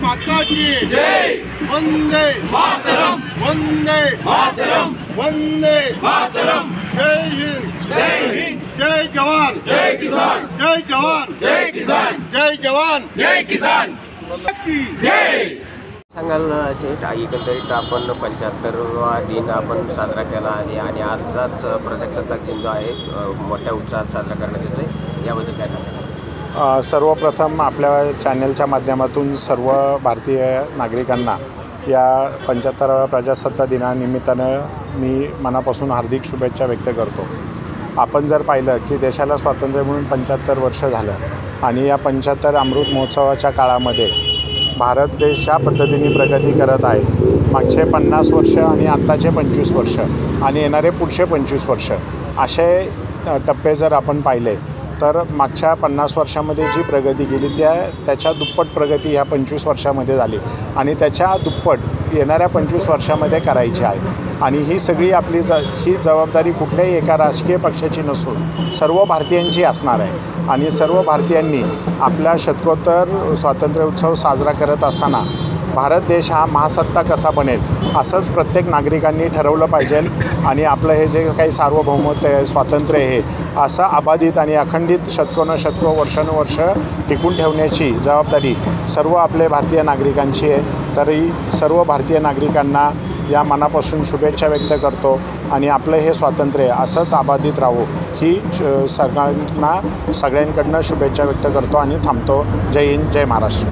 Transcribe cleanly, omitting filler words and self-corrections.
माता की जय। वंदे मातरम, वंदे मातरम, वंदे मातरम। जय हिंद, जय हिंद। जय जवान, जय किसान। जय जवान, जय किसान। जय जवान, जय किसान की जय। सांगाल शेठ, एकंदरीत आपण 75वा दिन आपण साजरा केला आणि आजचाच प्रजासत्ताक दिन जो आहे मोठ्या उत्साहात साजरा करण्यात येतोय, याबद्दल काय सांगाल? सर्वप्रथम आपल्या चॅनलच्या माध्यमातून सर्व भारतीय नागरिकांना या 75व्या प्रजासत्ताक दिनानिमित्तानं मी मनापासून हार्दिक शुभेच्छा व्यक्त करतो। आपण जर पाहिलं की देशाला स्वातंत्र्य मिळून 75 वर्ष झालं आणि या 75 अमृत महोत्सवाच्या काळामध्ये भारत देश ज्या पद्धतीने प्रगती करत आहे, मागचे 50 वर्ष आणि आत्ताचे 25 वर्ष आणि येणारे पुढचे 25 वर्ष असे टप्पे जर आपण पाहिले तर मागच्या 50 वर्षामध्ये जी प्रगती केली त्याच्या दुप्पट प्रगती ह्या 25 वर्षामध्ये झाली आणि त्याच्या दुप्पट येणाऱ्या 25 वर्षामध्ये करायची आहे। आणि ही सगळी आपली ही जबाबदारी कुठल्याही एका राजकीय पक्षाची नसून सर्व भारतीयांची असणार आहे। आणि सर्व भारतीयांनी आपला शतकोत्तर स्वातंत्र्य उत्सव साजरा करत असताना भारत देश हा महासत्ता कसा बनेल असंच प्रत्येक नागरिकांनी ठरवलं पाहिजे आणि आपलं हे जे काही सार्वभौमत्व आहे, स्वातंत्र्य आहे, असं अबाधित आणि अखंडित शतकोनशतको वर्षानुवर्ष टिकून ठेवण्याची जबाबदारी सर्व आपले भारतीय नागरिकांची आहे। तरी सर्व भारतीय नागरिकांना या मनापासून शुभेच्छा व्यक्त करतो आणि आपलं हे स्वातंत्र्य असंच अबाधित राहो ही सगळ्यांकडनं शुभेच्छा व्यक्त करतो आणि थांबतो। जय हिंद, जय महाराष्ट्र।